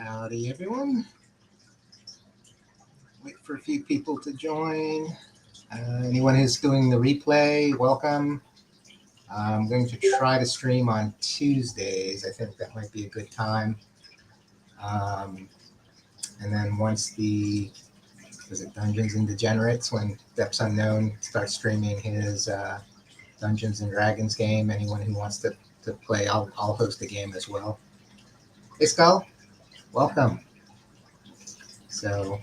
Howdy, everyone. Wait for a few people to join. Anyone who's doing the replay, welcome. I'm going to try to stream on Tuesdays. I think that might be a good time. And then once was it Dungeons and Degenerates, when Depths Unknown starts streaming his Dungeons and Dragons game, anyone who wants to play, I'll host a game as well. Hey, Skull, welcome. So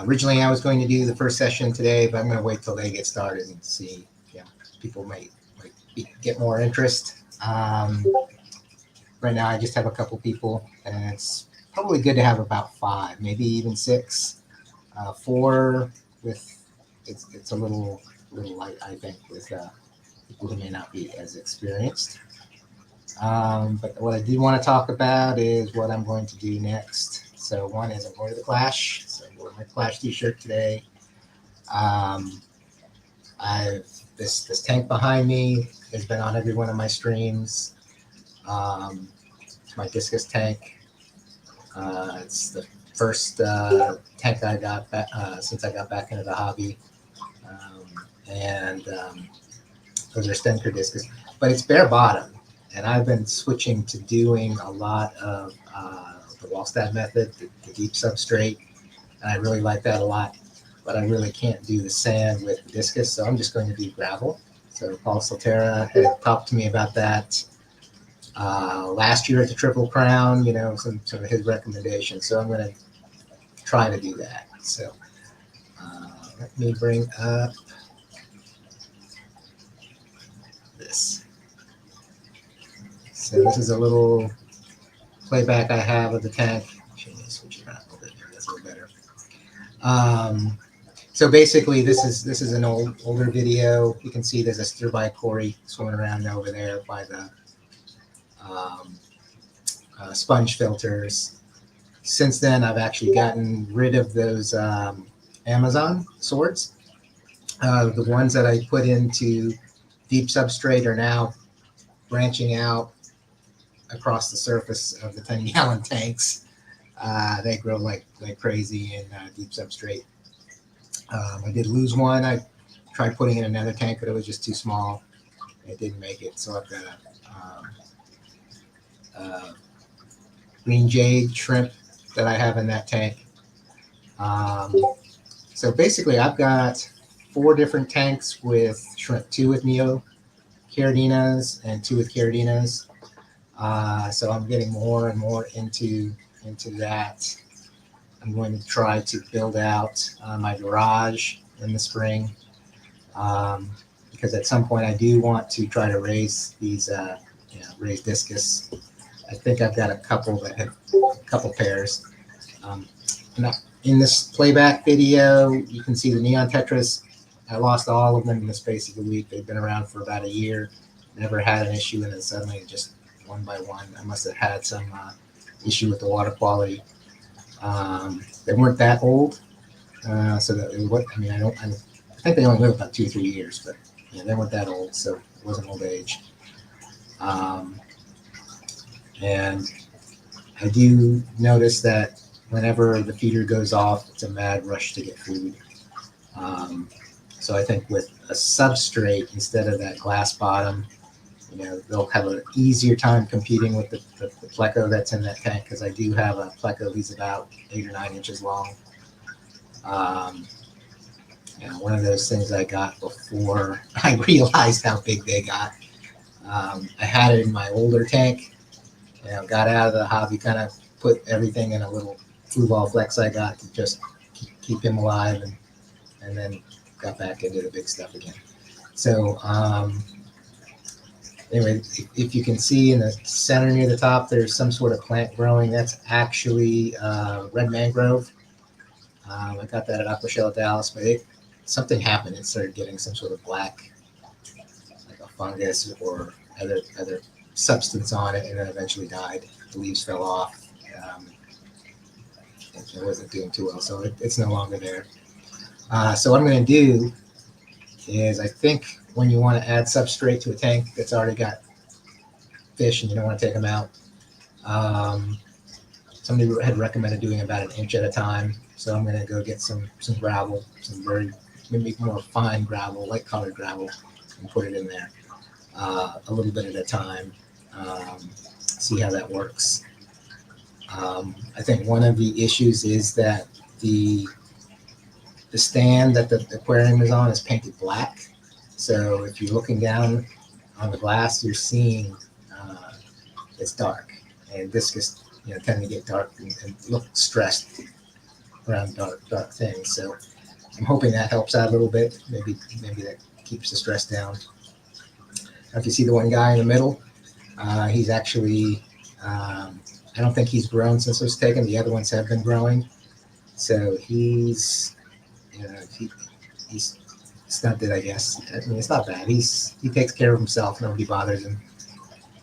originally I was going to do the first session today, but I'm going to wait till they get started and see. People might get more interest. Right now I just have a couple people, and it's probably good to have about 5, maybe even 6. 4 with it's a little light, I think, with people who may not be as experienced. But what I do want to talk about is what I'm going to do next. So one is I'm going to the Clash. So I'm wearing my Clash t-shirt today. This tank behind me has been on every one of my streams. It's my discus tank. It's the first tank I got back, since I got back into the hobby. Those are Stenker discus, but it's bare bottom. And I've been switching to doing a lot of the Wallstad method, the deep substrate, and I really like that a lot. But I really can't do the sand with the discus, so I'm just going to do gravel. So Paul Solterra had talked to me about that last year at the Triple Crown, some of his recommendations. So I'm going to try to do that. So let me bring up this. So this is a little playback I have of the tank. Actually, let me switch it around a little bit here. That's a little better. So basically, this is an older video. You can see there's a Stirby Cory swimming around over there by the sponge filters. Since then, I've actually gotten rid of those Amazon swords. The ones that I put into deep substrate are now branching out across the surface of the 10-gallon tanks. They grow like crazy in deep substrate. I did lose one. I tried putting in another tank, but it was just too small. It didn't make it. So I've got a green jade shrimp that I have in that tank. So basically, I've got 4 different tanks with shrimp, 2 with neo Caradinas and 2 with Caradinas. So I'm getting more and more into that. I'm going to try to build out my garage in the spring, because at some point I do want to try to raise these, raise discus. I think I've got a couple pairs. Now, in this playback video, you can see the neon tetras. I lost all of them in the space of a week. They've been around for about a year. Never had an issue, and then suddenly just one by one, I must have had some issue with the water quality. They weren't that old, so that I think they only live about 2 or 3 years, but they weren't that old, so it wasn't old age. And I do notice that whenever the feeder goes off, it's a mad rush to get food. So I think with a substrate instead of that glass bottom, they'll have an easier time competing with the pleco that's in that tank, because I do have a pleco. He's about 8 or 9 inches long. One of those things I got before I realized how big they got. I had it in my older tank. Got out of the hobby, kind of put everything in a little flu ball flex I got to just keep him alive, and then got back into the big stuff again. So anyway, if you can see in the center near the top, there's some sort of plant growing. That's actually red mangrove. I got that at Aqua Zone Dallas, but something happened. It started getting some sort of black, like a fungus or other substance on it, and then eventually died. The leaves fell off. It wasn't doing too well, so it's no longer there. So what I'm going to do is, I think when you want to add substrate to a tank that's already got fish and you don't want to take them out, somebody had recommended doing about an inch at a time. So I'm going to go get some gravel, some very maybe more fine gravel, light colored gravel, and put it in there a little bit at a time. See how that works. I think one of the issues is that the stand that the aquarium is on is painted black. So if you're looking down on the glass, you're seeing it's dark, and discus tend to get dark and look stressed around dark things. So I'm hoping that helps out a little bit. Maybe that keeps the stress down. Now, if you see the one guy in the middle, he's actually I don't think he's grown since it was taken. The other ones have been growing, so he's he's stunted, I guess. I mean, it's not bad. He takes care of himself. Nobody bothers him.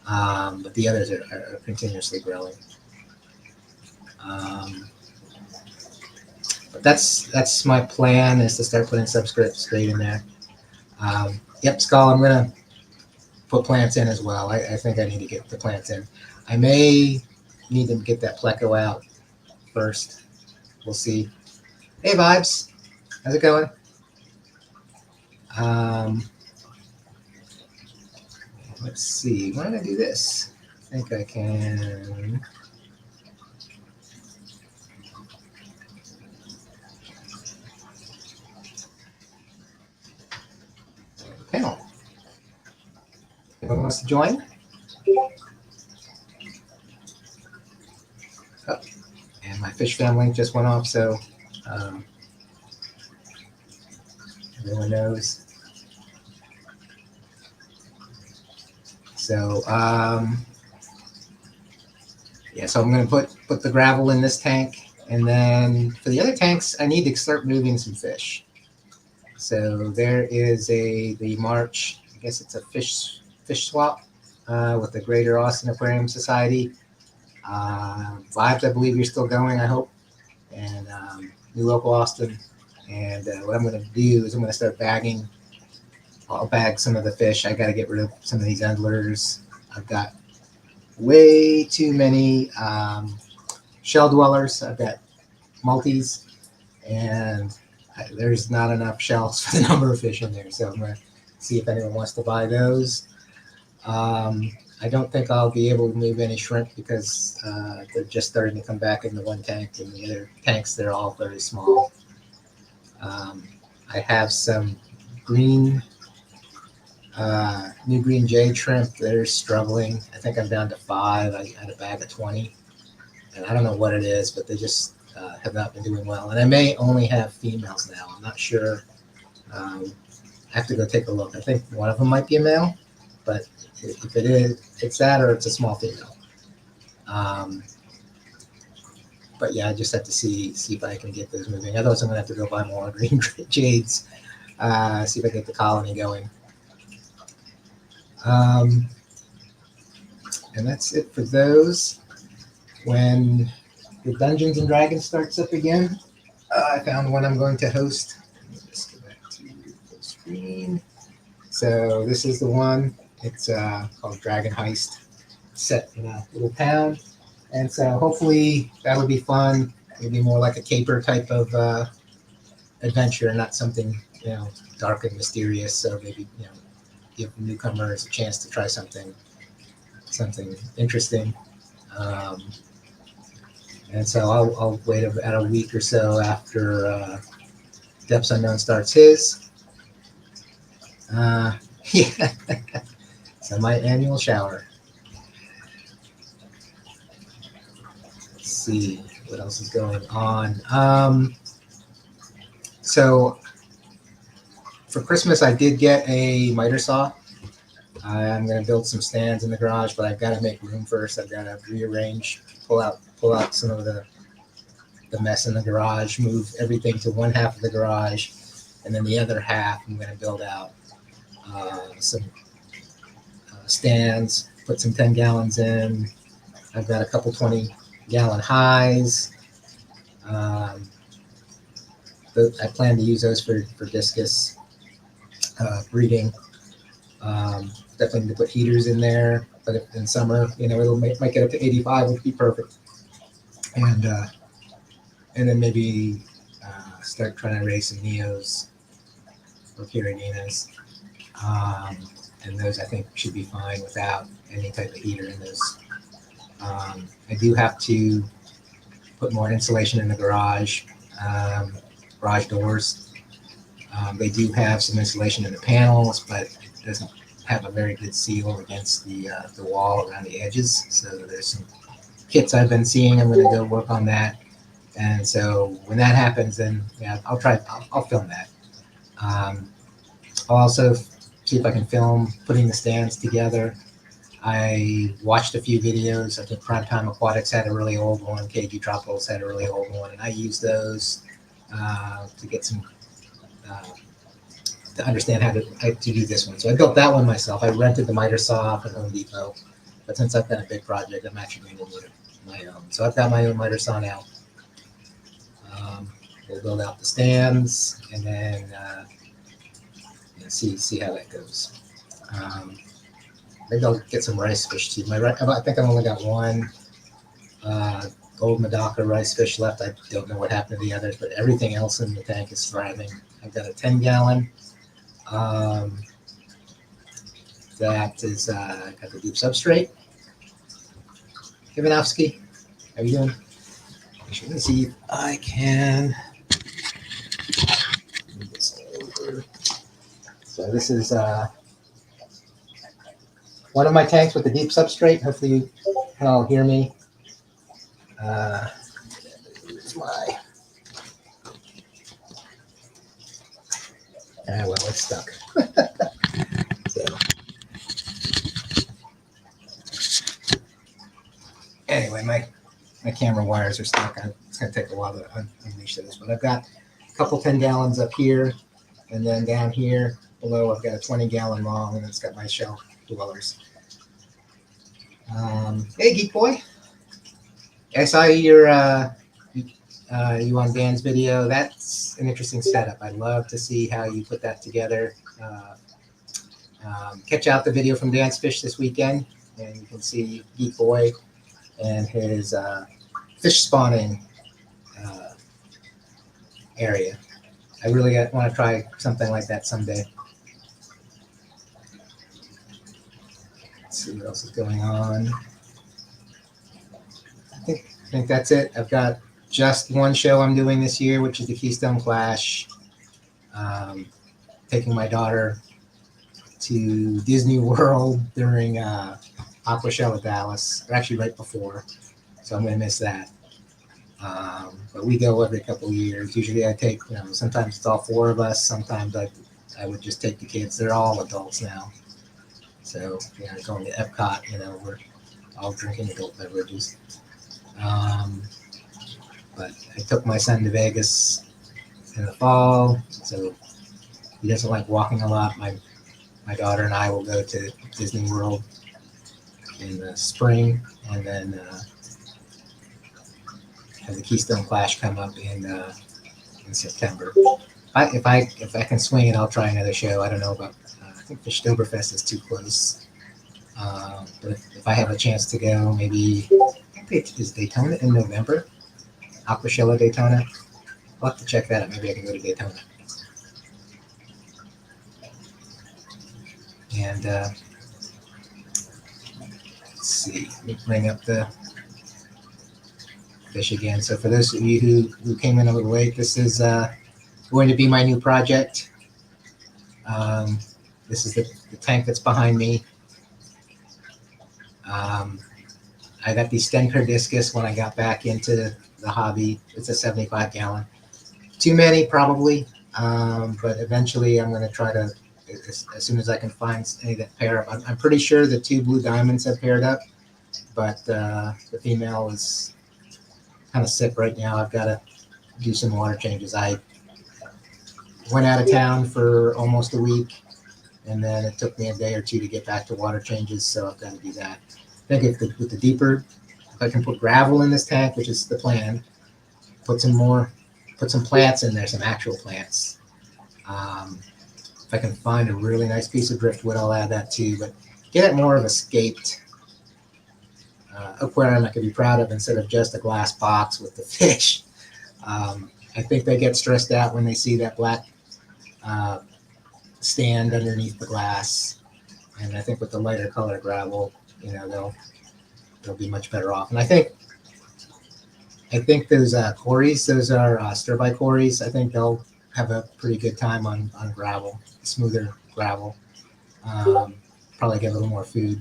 But the others are continuously growing. But that's my plan, is to start putting substrate in there. Yep, Skull, I'm gonna put plants in as well. I think I need to get the plants in. I may need to get that pleco out first. We'll see. Hey, Vibes, how's it going? Let's see. Why don't I do this? I think I can. Panel. Anyone wants to join? Oh, and my fish family just went off, so everyone knows. So yeah, so I'm going to put the gravel in this tank, and then for the other tanks, I need to start moving some fish. So there is the March, I guess it's a fish swap with the Greater Austin Aquarium Society. Vibes, I believe you're still going, I hope, and New Local Austin. And what I'm going to do is I'm going to start bagging. I'll bag some of the fish. I got to get rid of some of these endlers. I've got way too many shell dwellers. I've got multis, and there's not enough shells for the number of fish in there. So I'm going to see if anyone wants to buy those. I don't think I'll be able to move any shrimp because they're just starting to come back in the one tank, and the other tanks, they're all very small. I have some green, new green jade shrimp. They're struggling. I think I'm down to 5. I had a bag of 20, and I don't know what it is, but they just have not been doing well. And I may only have females now. I'm not sure. I have to go take a look. I think one of them might be a male, but if it is, it's that or it's a small female. But yeah, I just have to see if I can get those moving. Otherwise, I'm gonna have to go buy more green jades. See if I can get the colony going. And that's it for those. When the Dungeons and Dragons starts up again, I found one I'm going to host. Let me just go back to full screen. So this is the one. It's called Dragon Heist, set in a little town. And so hopefully that'll be fun. Maybe more like a caper type of adventure, not something dark and mysterious. So maybe give newcomers a chance to try something interesting. And so I'll wait about a week or so after Depths Unknown starts his. Yeah, so my annual shower. Let's see what else is going on. So for Christmas, I did get a miter saw. I'm going to build some stands in the garage, but I've got to make room first. I've got to rearrange, pull out some of the mess in the garage, move everything to one half of the garage, and then the other half I'm going to build out some stands, put some 10 gallons in. I've got a couple 20-gallon highs. I plan to use those for discus breeding. Definitely need to put heaters in there, but if in summer, might get up to 85, which would be perfect. and uh, and then maybe start trying to raise some neos or Carolinas. Um, and those I think should be fine without any type of heater in those. I do have to put more insulation in the garage, um, garage doors. They do have some insulation in the panels, but it doesn't have a very good seal against the wall around the edges. So there's some kits I've been seeing. I'm going to go work on that. And so when that happens, then yeah, I'll try. I'll film that. Um, I'll also see if I can film putting the stands together. I watched a few videos. I think Primetime Aquatics had a really old one. KG Tropicals had a really old one, and I used those to get some uh, to understand how to do this one. So I built that one myself. I rented the miter saw from Home Depot, but since I've got a big project, I'm actually going to do my own. So I've got my own miter saw now. We'll build out the stands and then see how that goes. Maybe I'll get some rice fish too. I think I've only got one gold Medaka rice fish left. I don't know what happened to the others, but everything else in the tank is thriving. I've got a 10-gallon. That is got the deep substrate. Ivanovsky, how you doing? Let me see if I can move this over. So this is one of my tanks with the deep substrate. Hopefully you can all hear me. Here's my. Well, it's stuck. So anyway, my camera wires are stuck. It's going to take a while to unleash those, but I've got a couple 10 gallons up here, and then down here below I've got a 20-gallon long, and it's got my shelf dwellers. Hey, Geek Boy. I saw you on Dan's video. That's an interesting setup. I'd love to see how you put that together. Catch out the video from Dan's Fish this weekend, and you can see Geek Boy and his fish spawning area. I really want to try something like that someday. Let's see what else is going on. I think that's it. I've got just one show I'm doing this year, which is the Keystone Clash. Taking my daughter to Disney World during Aqua Show at Dallas, or actually right before. So I'm going to miss that. But we go every couple of years. Usually I take, sometimes it's all four of us. Sometimes I would just take the kids. They're all adults now. So, going to Epcot, we're all drinking adult beverages. But I took my son to Vegas in the fall, so he doesn't like walking a lot. My daughter and I will go to Disney World in the spring, and then have the Keystone Clash come up in September. If I can swing it, I'll try another show. I don't know about. I think Fishtoberfest is too close. But if I have a chance to go, maybe I think is Daytona in November. Aquashella Daytona. I'll have to check that out. Maybe I can go to Daytona. And let's see. Let me bring up the fish again. So for those of you who came in a little late, this is going to be my new project. This is the tank that's behind me. I got these Stenker discus when I got back into the hobby. It's a 75-gallon. Too many, probably, but eventually I'm going to try to, as soon as I can find any that pair up. I'm pretty sure the two blue diamonds have paired up, but the female is kind of sick right now. I've got to do some water changes. I went out of town for almost a week, and then it took me a day or two to get back to water changes, so I've got to do that. I think with the deeper, if I can put gravel in this tank, which is the plan, put some plants in there, some actual plants. If I can find a really nice piece of driftwood, I'll add that too, but get it more of a scaped aquarium I could be proud of instead of just a glass box with the fish. I think they get stressed out when they see that black uh, stand underneath the glass, and I think with the lighter color gravel, they'll be much better off. And I think those cories, those are stir-by cories. I think they'll have a pretty good time on gravel, smoother gravel. Um, Probably get a little more food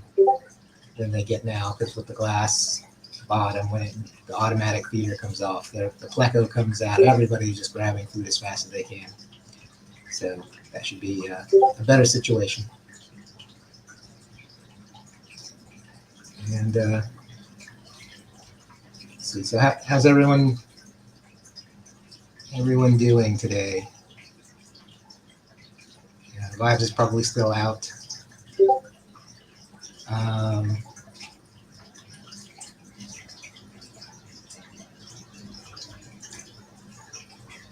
than they get now because with the glass bottom, when the automatic feeder comes off, the pleco comes out. Everybody's just grabbing food as fast as they can. So that should be a better situation. And let's see. So how's everyone doing today? Yeah, Vibes is probably still out. Um,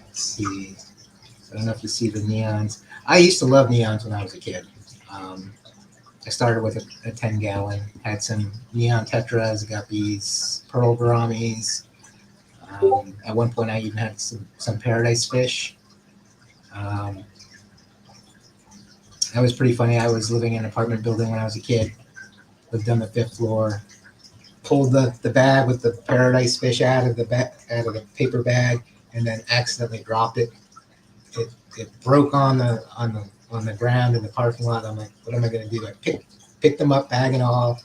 let's see. I don't know if you see the neons. I used to love neons when I was a kid. Um, I started with a 10-gallon, had some neon tetras, got these pearl gouramis. At one point, I even had some paradise fish. Um, that was pretty funny. I was living in an apartment building when I was a kid, lived on the fifth floor, pulled the bag with the paradise fish out of the paper bag, and then accidentally dropped it. It broke on the ground in the parking lot. I'm like, what am I going to do? I picked them up, bag and all.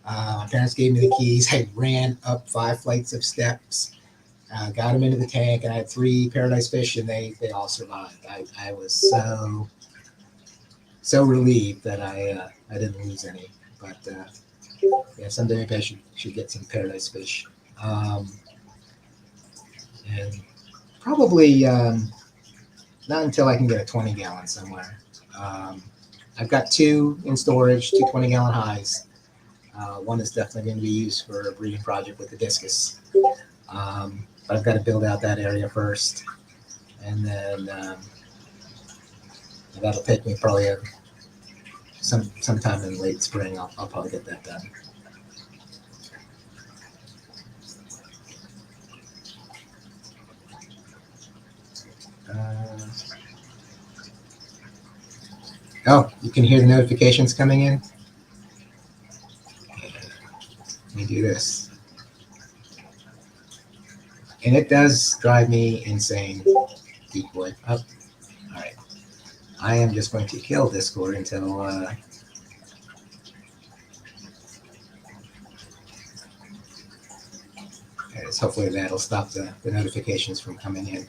My parents gave me the keys. I ran up 5 flights of steps, got them into the tank, and I had 3 paradise fish, and they all survived. I was so relieved that I didn't lose any. But yeah, someday maybe I should get some paradise fish, and probably not until I can get a 20-gallon somewhere. Um, I've got 2 in storage, 2 20-gallon highs. One is definitely going to be used for a breeding project with the discus. But I've got to build out that area first. And then that'll take me probably sometime in late spring. I'll probably get that done. Oh, you can hear the notifications coming in? Let me do this. And it does drive me insane, Geek Boy. Oh, all right. I am just going to kill Discord until hopefully that'll stop the notifications from coming in.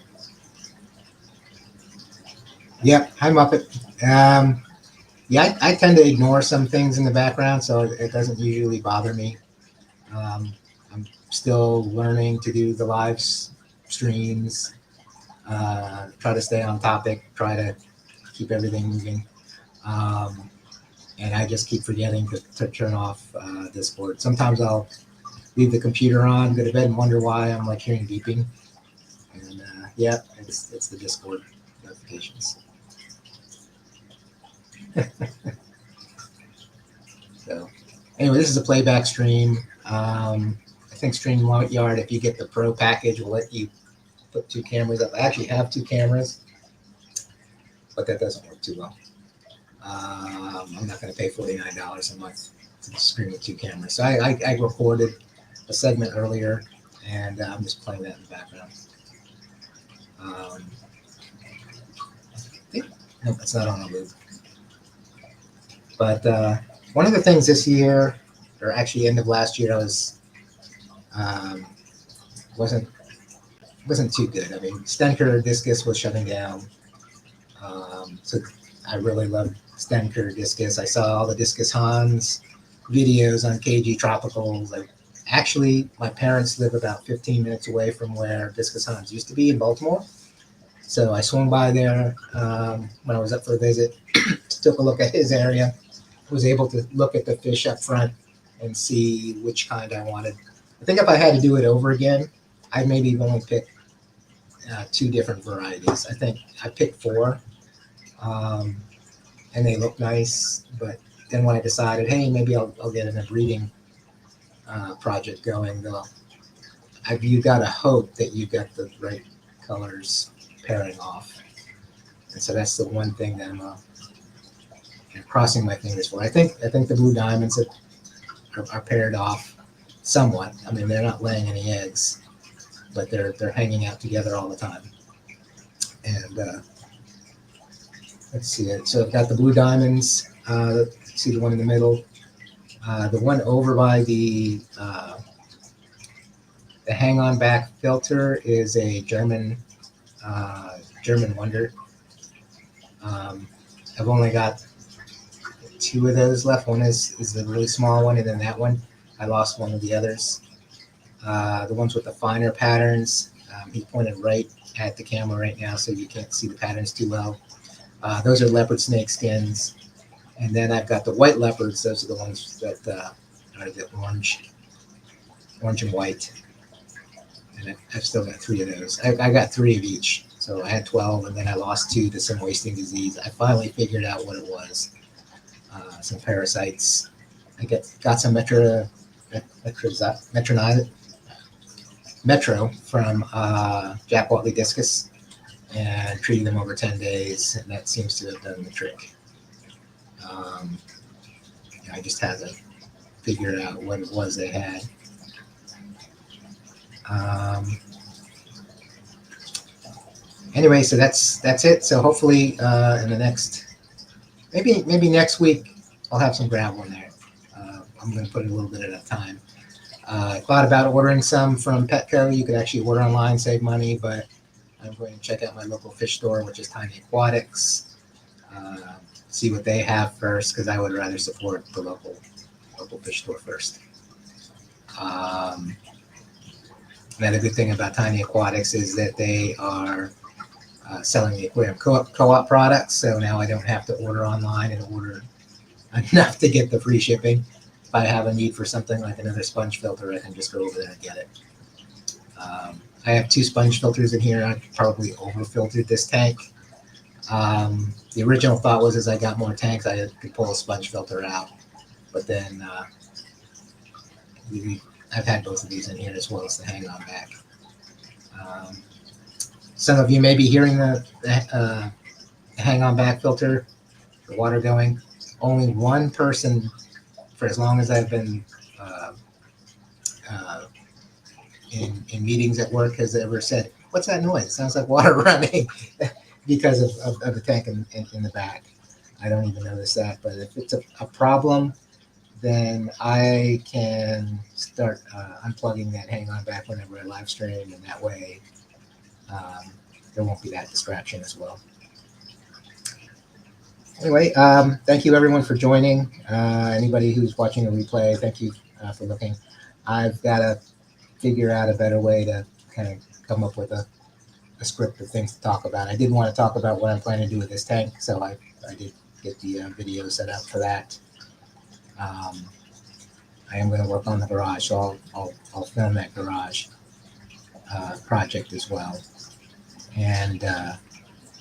Yep, hi Muppet. Yeah, I tend to ignore some things in the background, so it doesn't usually bother me. I'm still learning to do the live streams, try to stay on topic, try to keep everything moving. And I just keep forgetting to turn off Discord. Sometimes I'll leave the computer on, go to bed, and wonder why I'm like hearing beeping. And yeah, it's the Discord notifications. So anyway, this is a playback stream. I think StreamYard, if you get the Pro package, will let you put 2 cameras up. I actually have 2 cameras, but that doesn't work too well. I'm not going to pay $49 a month to stream with 2 cameras. So I recorded a segment earlier, and I'm just playing that in the background. I think, no, it's not on a loop. But one of the things this year, or actually end of last year, I was wasn't too good. I mean, Stenker discus was shutting down, so I really loved Stenker discus. I saw all the Discus Hans videos on KG Tropicals. Like, actually, my parents live about 15 minutes away from where Discus Hans used to be in Baltimore. So I swung by there when I was up for a visit, took a look at his area, was able to look at the fish up front and see which kind I wanted. I think if I had to do it over again, I'd maybe only pick 2 different varieties. I think I picked 4, and they look nice. But then when I decided, hey, maybe I'll get in a breeding project going, though, you got to hope that you got the right colors pairing off. And so that's the one thing that I'm crossing my fingers for. I think the blue diamonds are paired off somewhat. I mean, they're not laying any eggs, but they're hanging out together all the time. And let's see it. So I've got the blue diamonds. See the one in the middle. The one over by the hang-on back filter is a German Wonder. I've only got 2 of those left. One is the really small one, and then that one, I lost one of the others. The ones with the finer patterns, he pointed right at the camera right now, so you can't see the patterns too well. Those are leopard snake skins. And then I've got the white leopards. Those are the ones that are the orange and white. And I've still got 3 of those. I got 3 of each. So I had 12, and then I lost 2 to some wasting disease. I finally figured out what it was. Some parasites. I got some Metro from Jack Watley Discus and treated them over 10 days, and that seems to have done the trick. I just had to figure out what it was they had. Anyway, so that's it. So hopefully in the next, maybe next week, I'll have some gravel in there. I'm going to put it a little bit at a time. I thought about ordering some from Petco. You could actually order online, save money, but I'm going to check out my local fish store, which is Tiny Aquatics. See what they have first, because I would rather support the local fish store first. Another good thing about Tiny Aquatics is that they are selling the aquarium co-op products, so now I don't have to order online and order enough to get the free shipping. If I have a need for something like another sponge filter, I can just go over there and get it. I have 2 sponge filters in here. I probably over-filtered this tank. The original thought was as I got more tanks, I could pull a sponge filter out. But then I've had both of these in here as well as the hang-on back. Some of you may be hearing the hang-on back filter, the water going. Only one person, for as long as I've been in meetings at work, has ever said, "What's that noise? It sounds like water running," because of the tank in the back. I don't even notice that. But if it's a problem, then I can start unplugging that hang-on back whenever I live stream, and that way there won't be that distraction as well. Anyway, thank you everyone for joining. Anybody who's watching a replay, thank you for looking. I've got to figure out a better way to kind of come up with a script of things to talk about. I did want to talk about what I'm planning to do with this tank, so I did get the video set up for that. I am going to work on the garage, so I'll film that garage project as well. And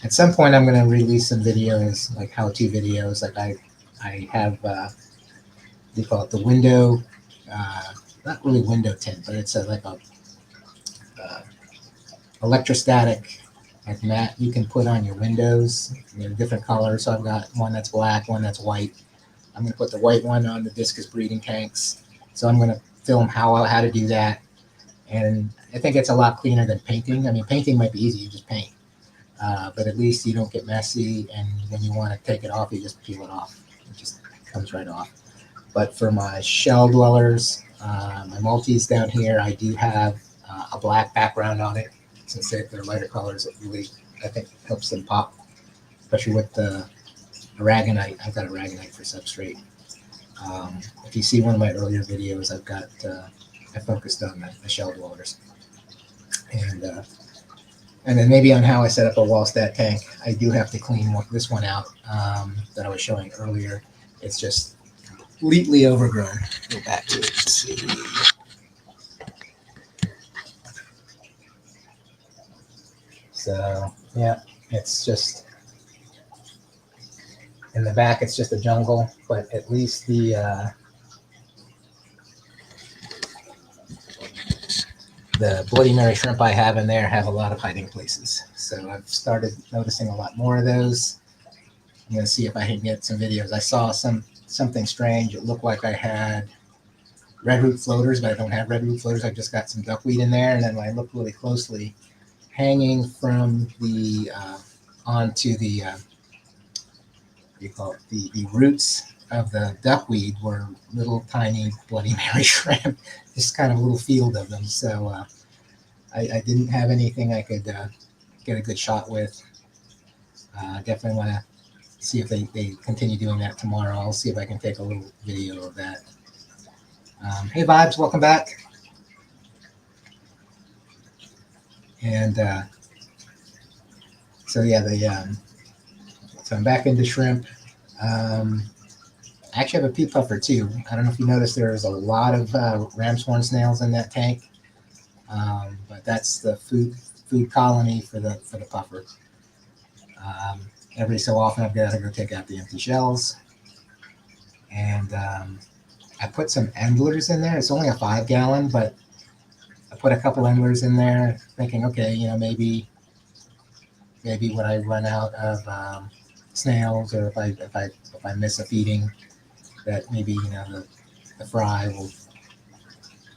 at some point, I'm going to release some videos, like how-to videos. Like I have, what do you call it, the window, not really window tint, but it's like a electrostatic like mat you can put on your windows. Different colors. So I've got one that's black, one that's white. I'm going to put the white one on the discus breeding tanks. So I'm going to film how to do that. And I think it's a lot cleaner than painting. I mean, painting might be easy. You just paint. But at least you don't get messy. And when you want to take it off, you just peel it off. It just comes right off. But for my shell dwellers, my multis down here, I do have a black background on it. Since they're lighter colors, it really, I think, helps them pop, especially with the aragonite. I've got aragonite for substrate. If you see one of my earlier videos, I focused on the shell dwellers. And then maybe on how I set up a Wallstat tank. I do have to clean this one out that I was showing earlier. It's just completely overgrown. Go back to it. Let's see. So yeah, it's just in the back. It's just a jungle, but at least the the Bloody Mary shrimp I have in there have a lot of hiding places. So I've started noticing a lot more of those. I'm going to see if I can get some videos. I saw something strange. It looked like I had red root floaters, but I don't have red root floaters. I've just got some duckweed in there. And then when I look really closely, hanging from the onto the what do you call it, the roots of the duckweed were little tiny Bloody Mary shrimp, just kind of a little field of them. So I didn't have anything I could get a good shot with. Definitely want to see if they continue doing that tomorrow. I'll see if I can take a little video of that. Hey, Vibes, welcome back. And so yeah, so I'm back into shrimp. I actually have a pea puffer too. I don't know if you noticed there's a lot of ram's horn snails in that tank, but that's the food colony for the puffer. Every so often, I've got to go take out the empty shells, and I put some endlers in there. It's only a 5-gallon, but I put a couple endlers in there, thinking, okay, maybe when I run out of snails, or if I miss a feeding, that maybe the fry will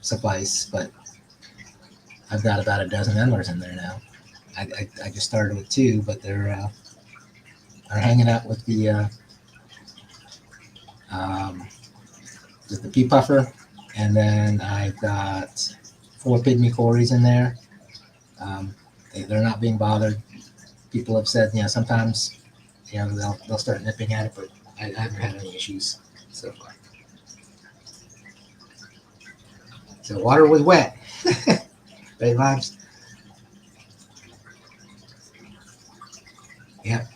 suffice. But I've got about a dozen endlers in there now. I just started with 2, but they're hanging out um, with the pea puffer, and then I've got 4 pygmy cories in there. They're not being bothered. People have said, sometimes, they'll start nipping at it, but I haven't had any issues so far. So water was wet. Right, Vibes? Yeah,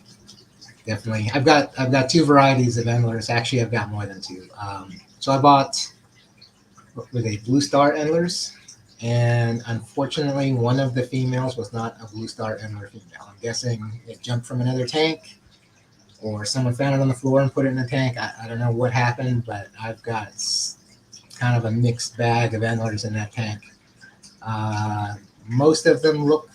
definitely. I've got 2 varieties of endlers. Actually, I've got more than 2. So I bought, what were they, Blue Star endlers, and unfortunately, one of the females was not a Blue Star endler female. I'm guessing it jumped from another tank, or someone found it on the floor and put it in the tank. I don't know what happened, but I've got kind of a mixed bag of endlers in that tank. Most of them look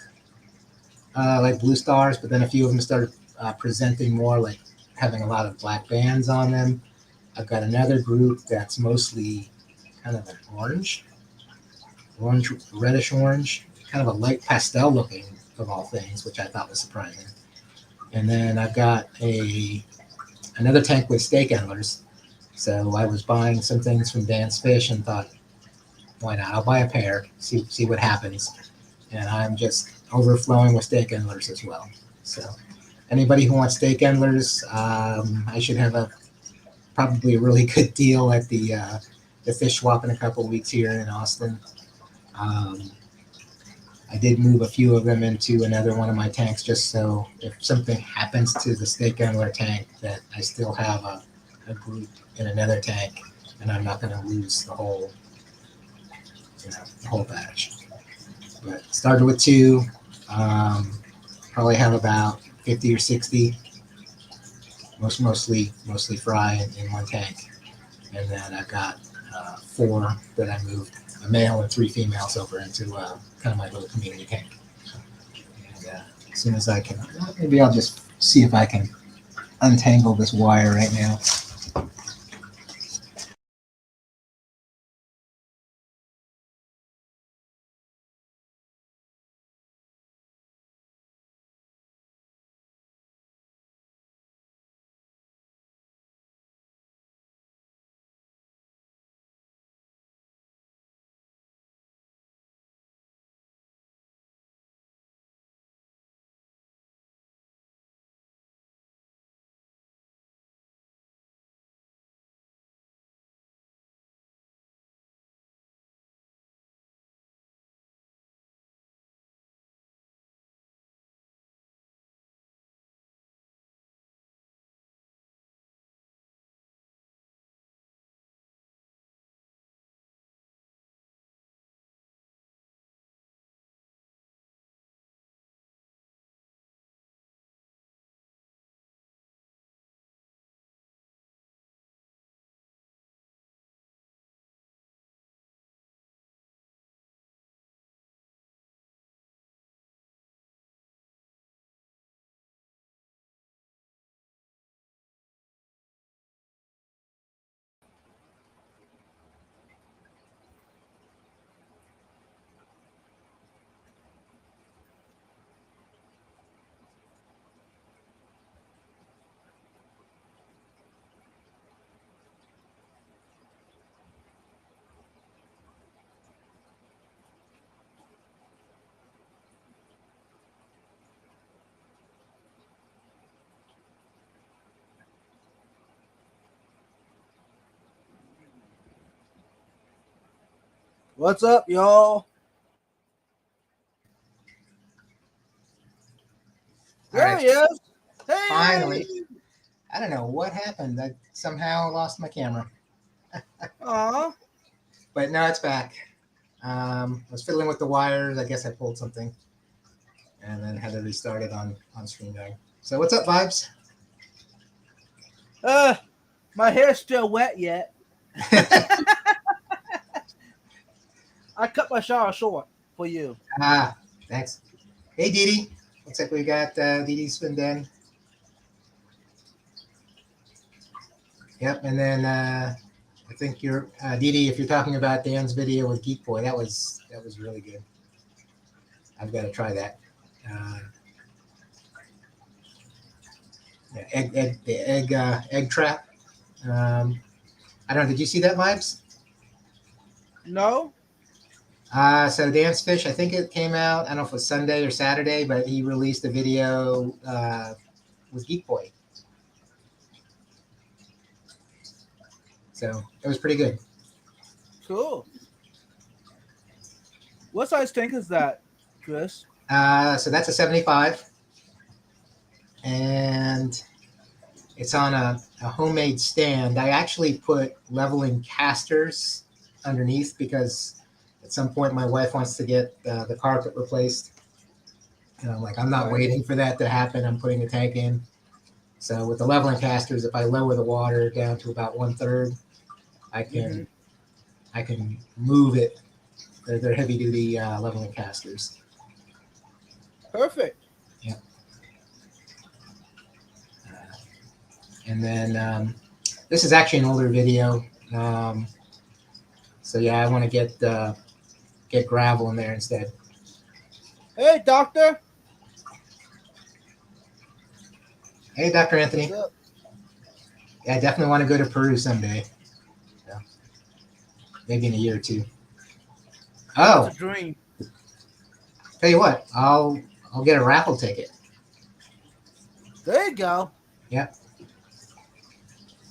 like blue stars, but then a few of them started presenting more like having a lot of black bands on them. I've got another group that's mostly kind of an orange, reddish orange, kind of a light pastel looking of all things, which I thought was surprising. And then I've got another tank with steak endlers. So I was buying some things from Dan's Fish and thought, why not? I'll buy a pair, see what happens. And I'm just overflowing with steak endlers as well. So anybody who wants steak endlers, I should have probably a really good deal at the fish swap in a couple of weeks here in Austin. I did move a few of them into another one of my tanks, just so if something happens to the steak endler tank, that I still have a group in another tank, and I'm not going to lose the whole batch. But started with 2, probably have about 50 or 60, mostly fry in one tank, and then I've got 4 that I moved, a male and 3 females, over into kind of my little community tank. And as soon as I can, maybe I'll just see if I can untangle this wire right now. What's up, y'all? All There right, he is. Hey! finally. I don't know what happened. I somehow lost my camera, Aw. but now it's back. I was fiddling with the wires. I guess I pulled something, and then had to restart it on StreamYard. So what's up, vibes? My hair's still wet yet. I cut my shower short for you. Thanks. Hey, Dee Dee. Looks like we got Dee Dee Spin Den. Yep, and then I think you're Dee Dee. If you're talking about Dan's video with Geek Boy, that was really good. I've got to try that. Yeah, egg trap. I don't know. Did you see that, Vibes? No? So Dan's Fish, I think it came out. I don't know if it was Sunday or Saturday, but he released a video with Geek Boy. So it was pretty good. Cool. What size tank is that, Chris? So that's a 75, and it's on a homemade stand. I actually put leveling casters underneath because at some point my wife wants to get the carpet replaced. And I'm like, I'm not waiting for that to happen. I'm putting the tank in. So with the leveling casters, if I lower the water down to about 1/3, I can move it. They're heavy duty leveling casters. Perfect. Yeah. And then this is actually an older video. So yeah, I want to get gravel in there instead. Hey, doctor. Hey, Dr. Anthony. What's up? Yeah, I definitely want to go to Peru someday. So, maybe in a year or two. Oh, It's a dream. tell you what, I'll get a raffle ticket. There you go. Yep.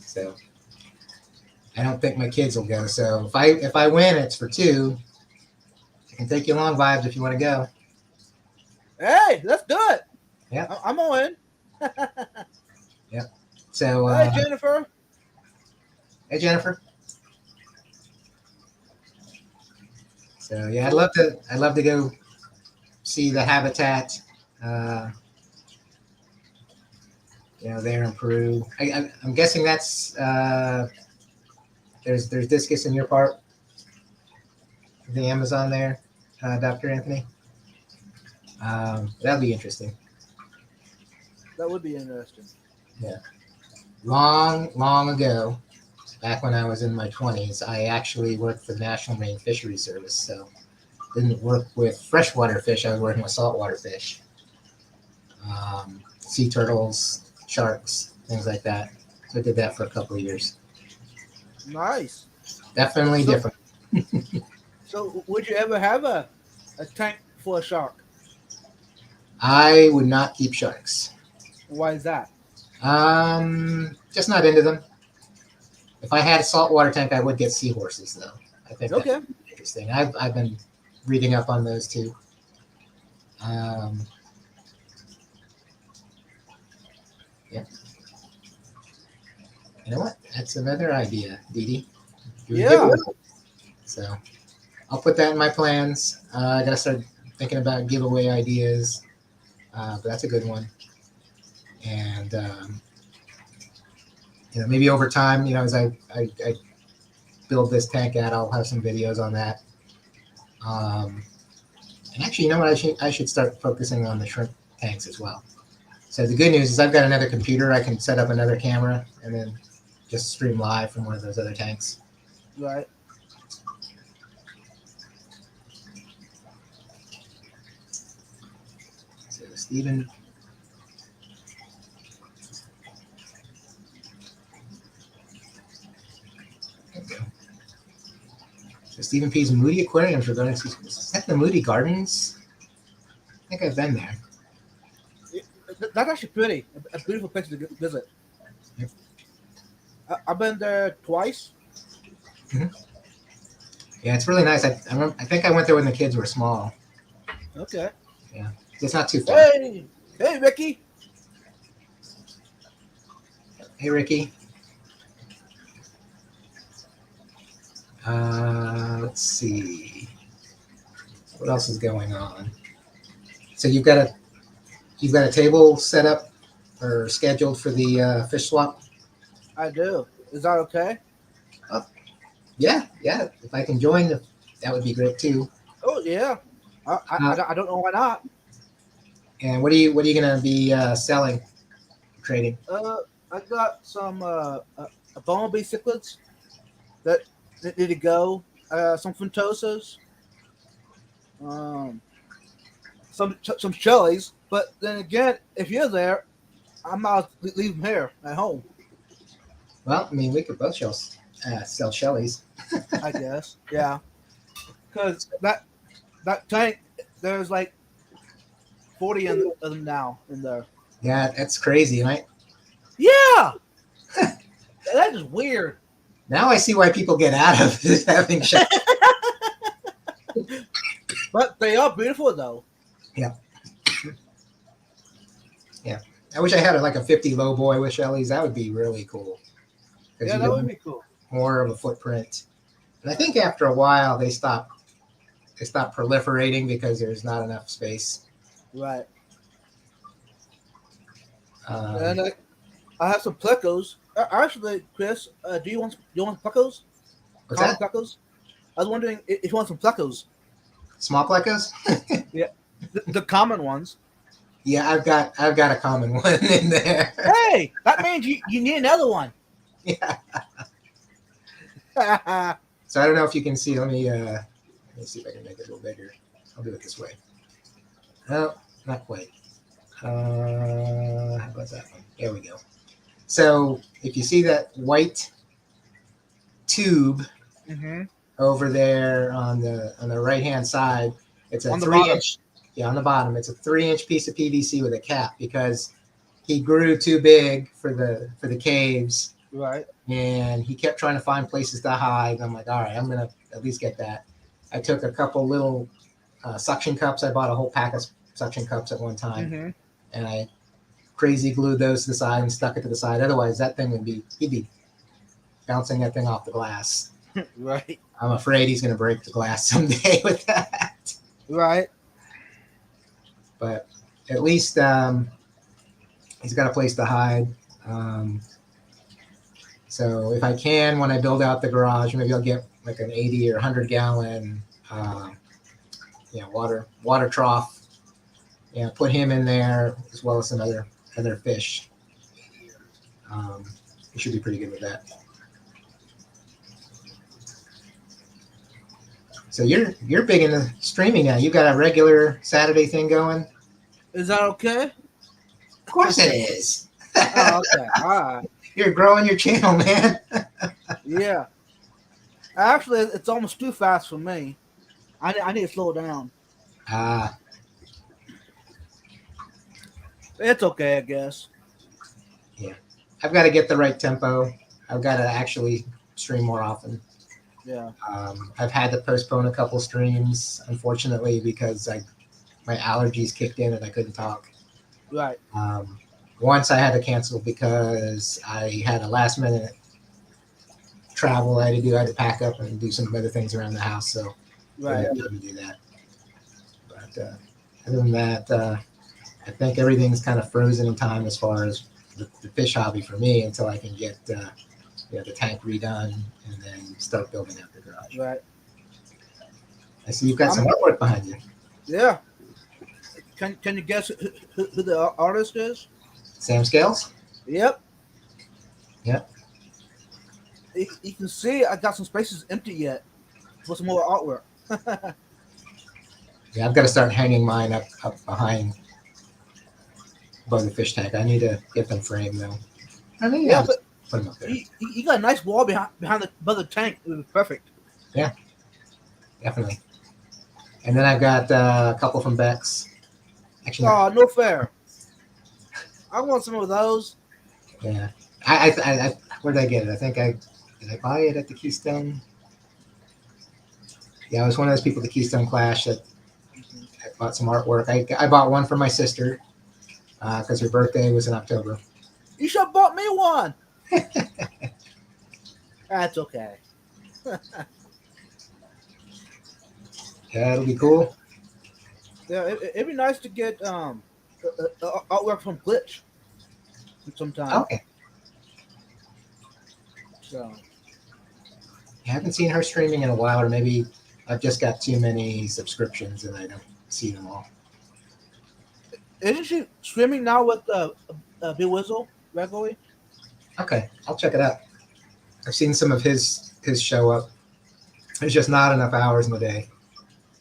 So I don't think my kids will go. So if I win, it's for two. I can take you along, Vibes, if you want to go. Hey, let's do it. Yeah. I'm on. Yep. So Hey, Jennifer. Hey, Jennifer. So yeah, I'd love to go see the habitat. There in Peru. I'm guessing that's there's discus in your part of the Amazon there, Dr. Anthony. That'll be interesting. That would be interesting. Yeah. Long ago, back when I was in my 20s, I actually worked for the National Marine Fisheries Service. So didn't work with freshwater fish. I was working with saltwater fish, sea turtles, sharks, things like that. So I did that for a couple of years. Nice. Definitely different. So would you ever have a tank for a shark? I would not keep sharks. Why is that? Just not into them. If I had a saltwater tank, I would get seahorses, though. I think Okay. that's interesting. I've been reading up on those too. Yeah. You know what? That's another idea, Dee Dee. Yeah. So I'll put that in my plans. I gotta start thinking about giveaway ideas. But that's a good one. And maybe over time, as I build this tank out, I'll have some videos on that. And actually, you know what? I should start focusing on the shrimp tanks as well. So the good news is I've got another computer. I can set up another camera and then just stream live from one of those other tanks. Right. So Stephen. So Stephen P's Moody Aquariums are going to see. Is that the Moody Gardens? I think I've been there. That's actually pretty. A beautiful place to visit. Yep. I've been there twice. Mm-hmm. Yeah, it's really nice. I think I went there when the kids were small. Okay. Yeah, it's not too far. Hey, hey, Ricky. Hey, Ricky. Let's see what else is going on. So you've got a table set up or scheduled for the fish swap. I do. Is that okay? Oh, yeah, yeah. If I can join, that would be great too. Oh yeah. Uh, I don't know why not. and what are you gonna be selling, trading? Uh, I got some bumblebee cichlids that need to go. Some Fentosas. Um, some Shellys. But then again, if you're there, I might leave them here at home. Well, I mean, we could both sell Shellys. I guess. Yeah. Because that tank, there's like 40 of them now in there. Yeah, that's crazy, right? Yeah, that is weird. Now I see why people get out of having Shellys. But they are beautiful though. Yeah, yeah. I wish I had like a 50 low boy with Shellys. That would be really cool because Yeah, you that would get be cool. more of a footprint. And I think after a while they stop proliferating because there's not enough space. Right. Um, And I have some plecos. Actually, Chris, do you want plecos? what's Common that? plecos? I was wondering if you want some plecos. Small plecos? Yeah, the common ones. Yeah, I've got a common one in there. Hey, that means you need another one. Yeah. Yeah, So I don't know if you can see. Let me see if I can make it a little bigger. I'll do it this way. No, not quite. How about that one? There we go. So if you see that white tube hmm over there on the right hand side, it's a On the three bottom. inch. Yeah, on the bottom, it's a 3 inch piece of PVC with a cap because he grew too big for the caves, Right. and he kept trying to find places to hide. And I'm like, all right, I'm gonna at least get that. I took a couple little suction cups. I bought a whole pack of suction cups at one time, hmm and I crazy glued those to the side and stuck it to the side. Otherwise, that thing he'd be bouncing that thing off the glass. Right. I'm afraid he's going to break the glass someday with that. Right. But at least he's got a place to hide. Um, so if I can, when I build out the garage, maybe I'll get like an 80 or 100 gallon, uh, water trough. Yeah, put him in there as well as some other fish. Um, he should be pretty good with that. So you're big into streaming now. You got a regular Saturday thing going. Is that okay? Of course it is. Oh, okay. All right. You're growing your channel, man. Yeah. Actually, it's almost too fast for me. I need to slow it down. Ah, It's okay, I guess. yeah. I've got to get the right tempo. I've got to actually stream more often. Yeah. I've had to postpone a couple streams, unfortunately, because my allergies kicked in and I couldn't talk. Right. Once I had to cancel because I had a last minute travel I had to do. I had to pack up and do some other things around the house, so I Right. didn't have time to do that. But other than that, I think everything's kind of frozen in time as far as the fish hobby for me until I can get the tank redone and then start building out the garage. Right. I see you've got some artwork behind you. Yeah. Can you guess who the artist is? Sam Scales? Yep. Yep. You can see I got some spaces empty yet for some more artwork. Yeah, I've got to start hanging mine up behind above the fish tank. I need to get them framed though. I mean, Yeah, I'll but just put them up there. you got a nice wall behind the tank. It was perfect. Yeah, definitely. And then I've got a couple from Beck's. Actually, Oh, no fair. I want some of those. yeah. I where did I get it? I think did I buy it at the Keystone? Yeah, I was one of those people, the Keystone Clash, that Mhm. I bought some artwork. I bought one for my sister because her birthday was in October. You should have bought me one. That's okay. Yeah, it'll be cool. Yeah, it'd be nice to get artwork from Glitch sometime. Okay. So I haven't seen her streaming in a while, or maybe I've just got too many subscriptions and I don't see them all. isn't she streaming now with Big Whistle regularly? Okay, I'll check it out. I've seen some of his show up. There's just not enough hours in the day.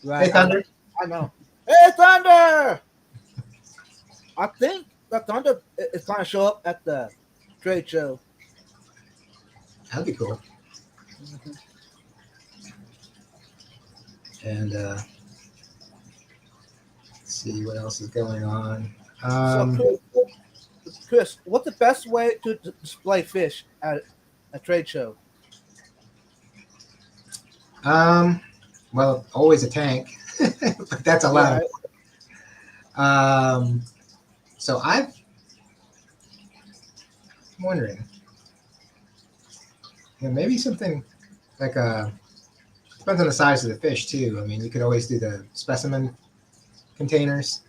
Hey, Right. Thunder. I know. Hey, Thunder! I think that Thunder is trying to show up at the trade show. That'd be cool. Mhm. And let's see what else is going on. So, Chris, what's the best way to display fish at a trade show? Um, well, always a tank, but that's a lot Right. of. So I'm wondering, maybe something like a depends on the size of the fish too. I mean, you could always do the specimen containers.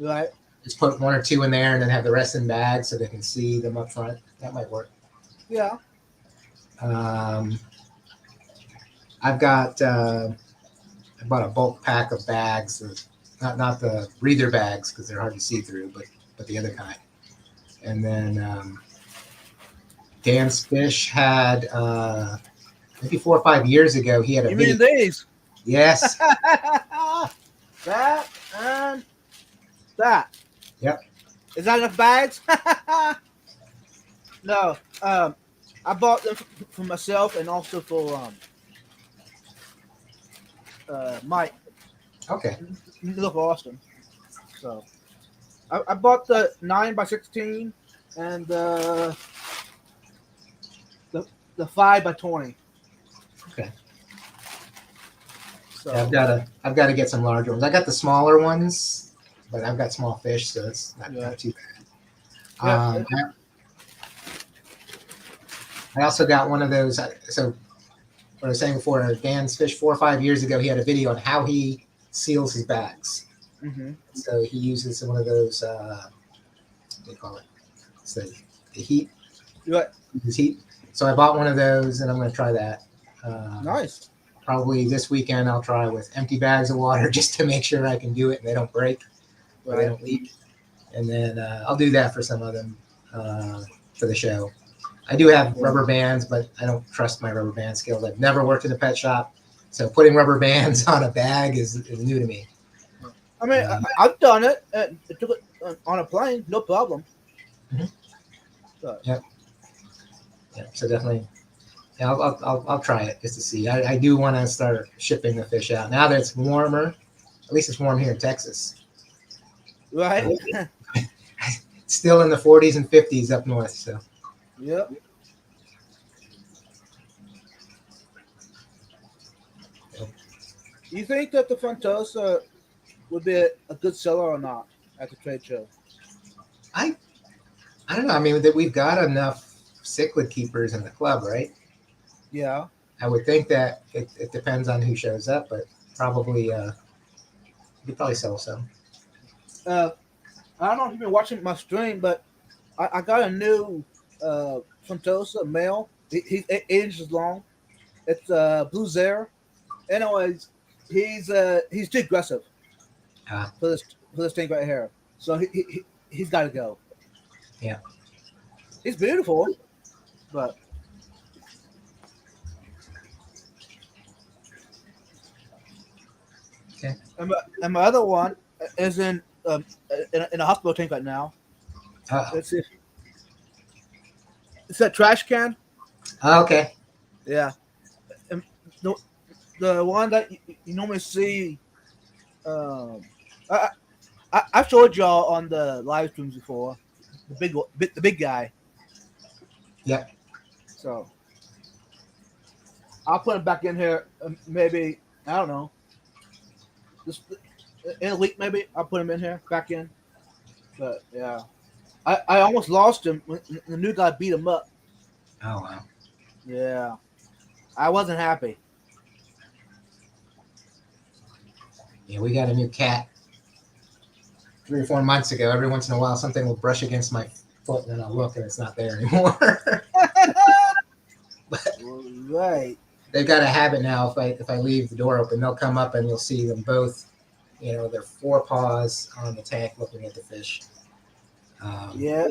Right. Just put one or two in there, and then have the rest in bags so they can see them up front. That might work. Yeah. Um, I've got I bought a bulk pack of bags, not the breather bags because they're hard to see through, but the other kind. And then Dan's Fish had maybe 4 or 5 years ago. He had a You video. mean these? Yes. That and that. Yep. Is that enough bags? No. I bought them for myself and also for Mike. Okay. They look awesome. So I bought the 9x16 and the 5x20. Okay. So Yeah, I've got to get some larger ones. I got the smaller ones, but I've got small fish, so it's not too bad. yeah, I also got one of those. So what I was saying before, Dan's Fish 4 or 5 years ago, he had a video on how he seals his bags. mm-hmm. So he uses one of those. What do you call it? It's the heat. Right. His heat. So I bought one of those, and I'm going to try that. Nice. Probably this weekend I'll try with empty bags of water just to make sure I can do it and they don't break or they Right. don't leak. And then I'll do that for some of them for the show. I do have rubber bands, but I don't trust my rubber band skills. I've never worked in a pet shop, so putting rubber bands on a bag is new to me. I mean, I've done it. I took it on a plane, no problem. Mhm. So, Yeah, so definitely, yeah, I'll try it just to see. I do want to start shipping the fish out now that it's warmer. At least it's warm here in Texas. right. It's still in the 40s and 50s up north. So Yep. You think that the Fantosa would be a good seller or not at the trade show? I don't know. I mean, that we've got enough cichlid keepers in the club, right? Yeah. I would think that it depends on who shows up, but probably you could probably sell some. I don't know if you've been watching my stream, but I got a new Fantosa male. He's 8 inches long. It's blue Zare. Anyways, he's too aggressive Ah. for this thing right here. So he's got to go. Yeah. He's beautiful, but Okay. And my other one is in a hospital tank right now. Uh-oh. Let's see. It's that trash can. Okay. Yeah. And the one that you normally see. I've showed y'all on the live streams before. The big guy. Yeah. So I'll put him back in here maybe I don't know. This in a week maybe I'll put him in here back in. But yeah, I almost lost him when the new guy beat him up. Oh wow. Yeah, I wasn't happy. Yeah, we got a new cat 3 or 4 months ago. Every once in a while, something will brush against my foot, and then I'll look, and it's not there anymore. But Right. they've got a habit now. If I leave the door open, they'll come up, and you'll see them both. Their forepaws on the tank, looking at the fish. Yeah.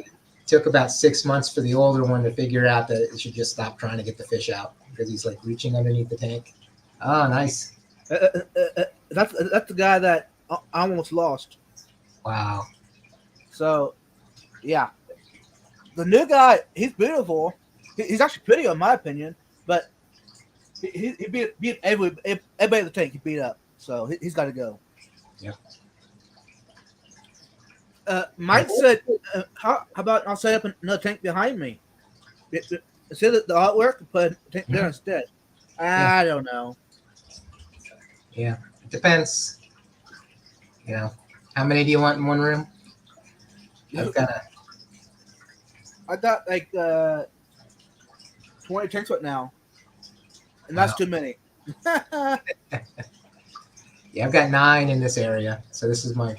Took about 6 months for the older one to figure out that it should just stop trying to get the fish out because he's like reaching underneath the tank. Oh, nice. That's the guy that I almost lost. Wow. So, yeah, the new guy, he's beautiful. He's actually pretty, in my opinion. But he beat everybody in the tank. He beat up, so he's got to go. Yeah. Mike said, how about I'll set up another tank behind me? Instead of the artwork, put a tank there instead. I don't know. Yeah, it depends. How many do you want in one room? I got like 20 tanks right now, and that's too many. Yeah, I've got 9 in this area, so this is my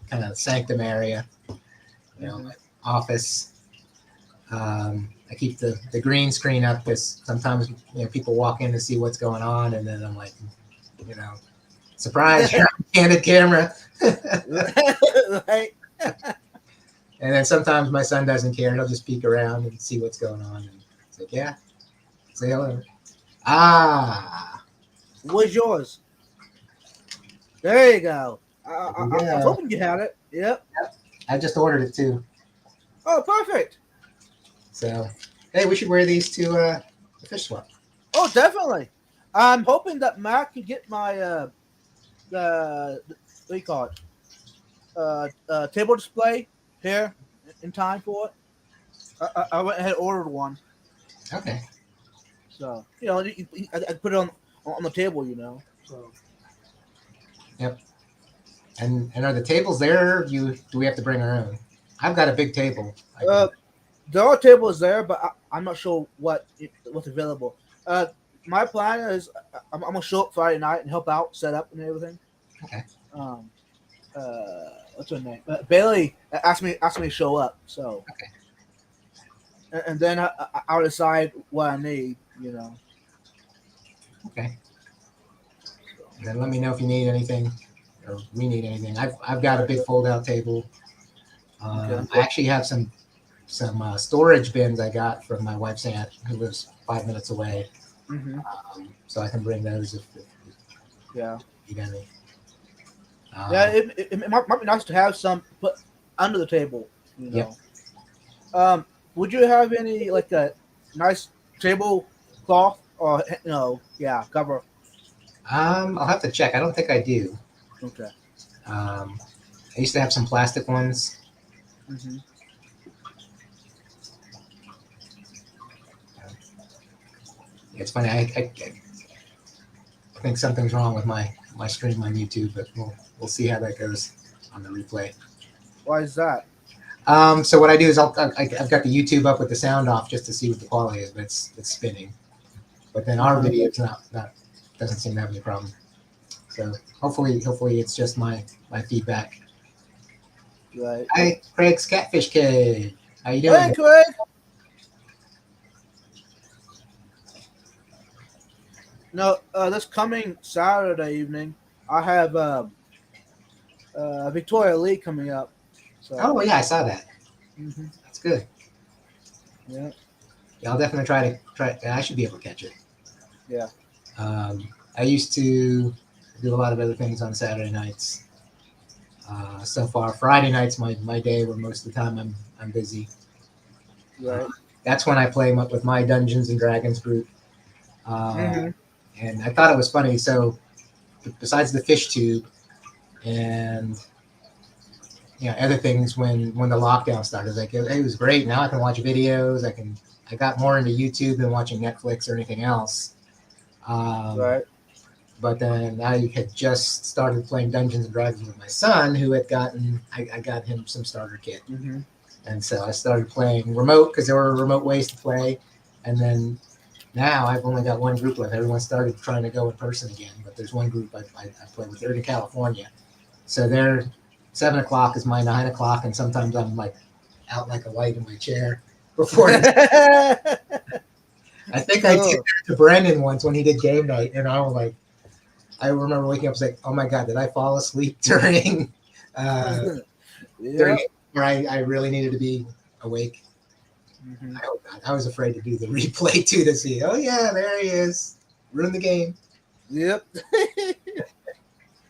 kind of sanctum area. My office. I keep the green screen up because sometimes people walk in to see what's going on, and then I'm like, surprise, you're on candid camera. Right. And then sometimes my son doesn't care; he'll just peek around and see what's going on, and it's like, yeah, say hello. What's yours? There you go. I was hoping you had it. Yep. I just ordered it too. Oh, perfect. So, hey, we should wear these to the fish swap. Oh, definitely. I'm hoping that Matt can get my what do you call it? Table display here in time for it. I went ahead and ordered one. Okay. So I put it on the table. So. Yep. And are the tables there? Do we have to bring our own? I've got a big table. There are tables there, but I'm not sure what's available. My plan is I'm gonna show up Friday night and help out, set up and everything. Okay. What's her name? Bailey asked me to show up. So. Okay. And then I'll decide what I need. Okay. And then let me know if you need anything, or we need anything. I've got a big fold-out table. I actually have some storage bins I got from my wife's aunt who lives 5 minutes away. Mm-hmm. So I can bring those if you need any. It might be nice to have some put under the table. Yep. Would you have any like a nice tablecloth or cover? I'll have to check. I don't think I do. Okay. I used to have some plastic ones. Mm-hmm. It's funny. I think something's wrong with my stream on YouTube, but we'll see how that goes on the replay. Why is that? So what I do is I've got the YouTube up with the sound off just to see what the quality is, but it's spinning. But then our video is not doesn't seem to have any problem. So hopefully it's just my feedback. Right. Hi, Craig's Catfish Cave. How you doing? Hey, Craig. No, this coming Saturday evening, I have Victoria Lee coming up. So. Oh yeah, I saw that. Mm-hmm. That's good. Yeah. Yeah, I'll definitely try. I should be able to catch it. Yeah. I used to do a lot of other things on Saturday nights. So far, Friday nights my day where most of the time I'm busy. Right. That's when I play with my Dungeons and Dragons group. And I thought it was funny. So besides the fish tube and other things, when the lockdown started, like it was great. Now I can watch videos. I got more into YouTube than watching Netflix or anything else. Right. But then I had just started playing Dungeons and Dragons with my son, who had I got him some starter kit. Mm-hmm. And so I started playing remote because there were remote ways to play. And then now I've only got one group left. Everyone started trying to go in person again, but there's one group I play with. They're in California. So they're 7 o'clock is my 9 o'clock. And sometimes I'm like out like a light in my chair before. I think I did that to Brendan once when he did game night. And I was like, I remember waking up and like, oh my God, did I fall asleep during, during where I really needed to be awake? Mm-hmm. I was afraid to do the replay too to see. Oh yeah, there he is. Ruined the game. Yep.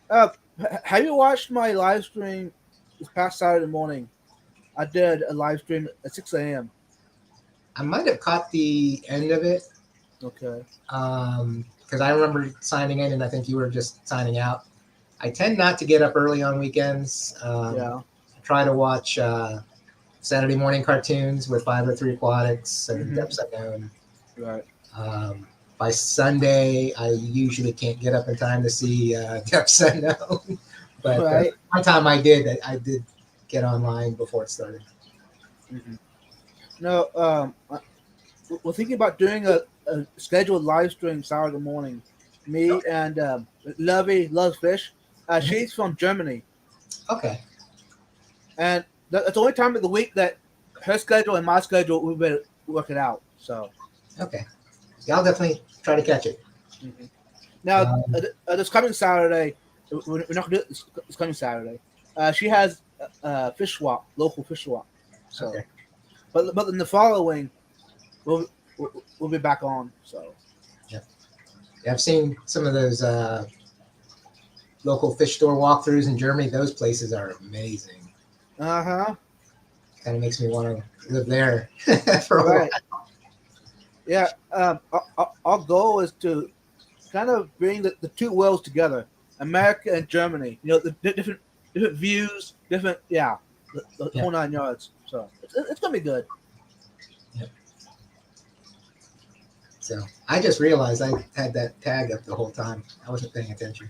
Have you watched my live stream this past Saturday morning? I did a live stream at 6 a.m. I might have caught the end of it. Okay. Because I remember signing in, and I think you were just signing out. I tend not to get up early on weekends. Yeah. I try to watch Saturday morning cartoons with 503 Aquatics and Depths Unknown. Right. By Sunday, I usually can't get up in time to see Depths Unknown. But right. One time I did get online before it started. Mm-hmm. No, we're thinking about doing a scheduled live stream Saturday morning. Me and Lovey loves fish. She's from Germany. Okay. And that's the only time of the week that her schedule and my schedule we've been working out. So. Okay. Yeah, I'll definitely try to catch it. Mm-hmm. Now, this coming Saturday, we're not going to do it this coming Saturday. She has fish swap, local fish swap. So, okay. But in the following, we'll be back on. So, yeah, I've seen some of those local fish store walkthroughs in Germany. Those places are amazing. Kind of makes me want to live there for a while. Yeah, our goal is to kind of bring the two worlds together, America and Germany. You know, the different views, different the whole 9 yards. So it's gonna be good. Yep. So I just realized I had that tag up the whole time. I wasn't paying attention.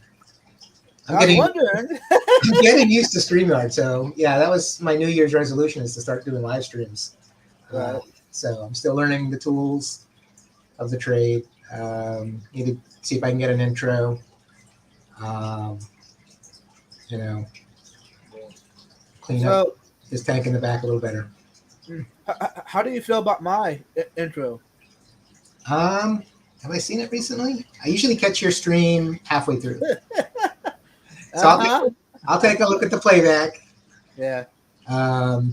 I'm getting used to StreamYard. So yeah, that was my New Year's resolution, is to start doing live streams. Right. So I'm still learning the tools of the trade. Need to see if I can get an intro. Clean up this tank in the back a little better. How do you feel about my intro? Have I seen it recently? I usually catch your stream halfway through. So I'll take a look at the playback. Yeah. But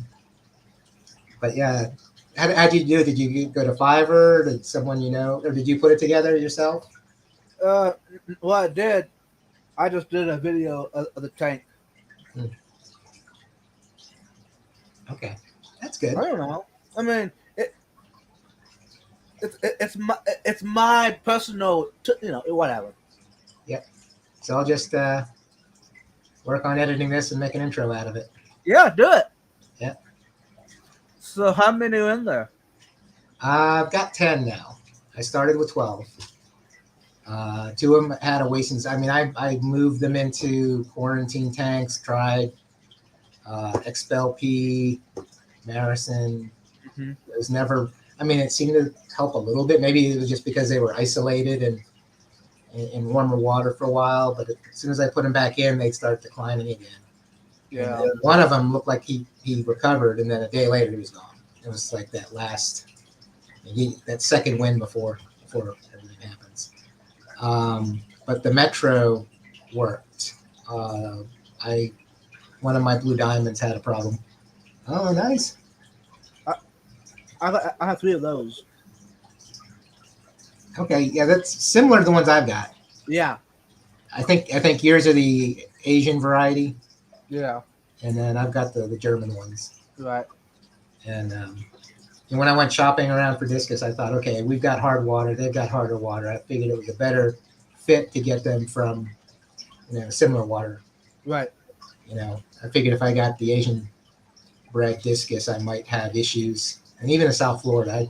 yeah, how'd you do it? Did you go to Fiverr? Did someone you know, or did you put it together yourself? Well, I did. I just did a video of the tank. Okay, that's good. I don't know. I mean, it's my personal, whatever. Yep. So I'll just work on editing this and make an intro out of it. Yeah, do it. Yeah. So how many are in there? I've got 10 now. I started with 12. 2 of them had a waste. I mean, I moved them into quarantine tanks, tried Expel P, Marison. Mm-hmm. It was never, I mean, it seemed to help a little bit. Maybe it was just because they were isolated and in warmer water for a while, but as soon as I put them back in, they'd start declining again. Yeah. And one of them looked like he recovered, and then a day later he was gone. It was like that that second wind before everything happens. But the Metro worked. One of my blue diamonds had a problem. Oh, nice. I have 3 of those. Okay, yeah, that's similar to the ones I've got. Yeah. I think yours are the Asian variety. Yeah. And then I've got the German ones. Right. And when I went shopping around for discus, I thought, okay, we've got hard water, they've got harder water. I figured it was a better fit to get them from, similar water. Right. I figured if I got the Asian bred discus, I might have issues. And even in South Florida,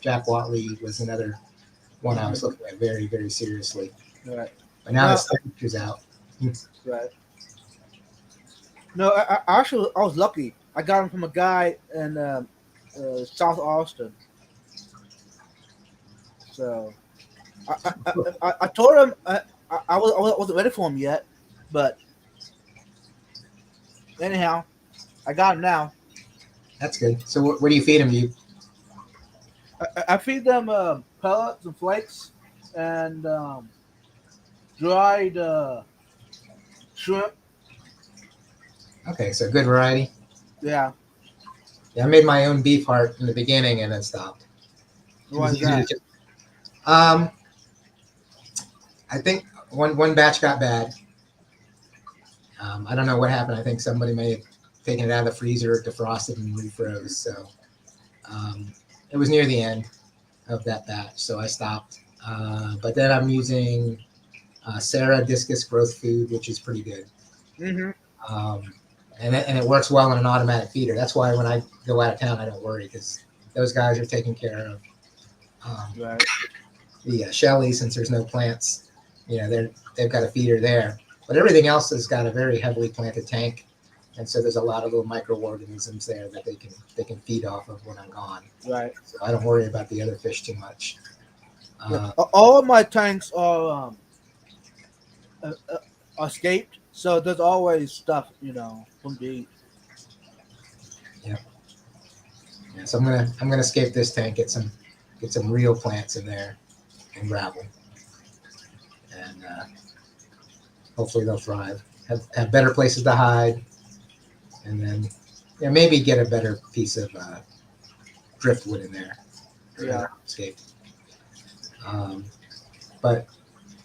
Jack Watley was another one I was looking at very, very seriously. Right. But now No, the temperature's out. right. No, I was lucky. I got them from a guy in South Austin. So I told him I wasn't ready for him yet, but anyhow, I got him now. That's good. So what do you feed them? You I feed them pellets and flakes and dried shrimp. okay? So good variety. Yeah, Yeah, I made my own beef heart in the beginning and then stopped. It what was is easier to that? just. Um, I think one batch got bad. I don't know what happened. I think somebody may have taken it out of the freezer, defrosted, and refroze. So um, it was near the end of that batch, so I stopped. But then I'm using Sarah Discus Growth Food, which is pretty good. Mm-hmm. Um, and it works well in an automatic feeder. That's why when I go out of town, I don't worry because those guys are taking care of Right. the Shelly since there's no plants. They've got a feeder there, but everything else has got a very heavily planted tank, and so there's a lot of little microorganisms there that they can feed off of when I'm gone. Right. So I don't worry about the other fish too much. Yeah. Uh, All of my tanks are escaped, so there's always stuff from the eat. yeah, yeah. So I'm gonna escape this tank, get some real plants in there and gravel, and hopefully they'll thrive. Have better places to hide, and then maybe get a better piece of driftwood in there. Yeah. Escape. Um, but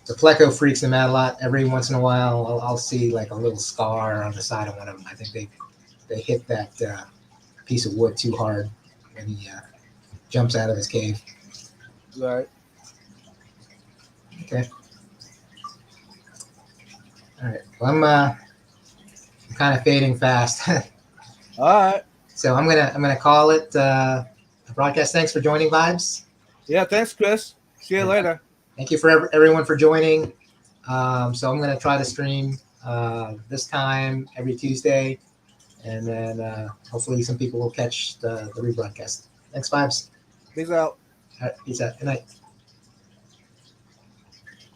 the pleco freaks them out a lot. Every once in a while, I'll see like a little scar on the side of one of them. I think they hit that piece of wood too hard when he jumps out of his cave. Right. Okay. All right. Well, I'm kind of fading fast, All right. so I'm gonna call it a broadcast. Thanks for joining, Vibes, Yeah. Thanks, Chris. See you and later. thank you for everyone for joining. So I'm gonna try to stream this time every Tuesday, and then hopefully some people will catch the rebroadcast. Thanks, Vibes. Peace out. All right, peace out. Good night.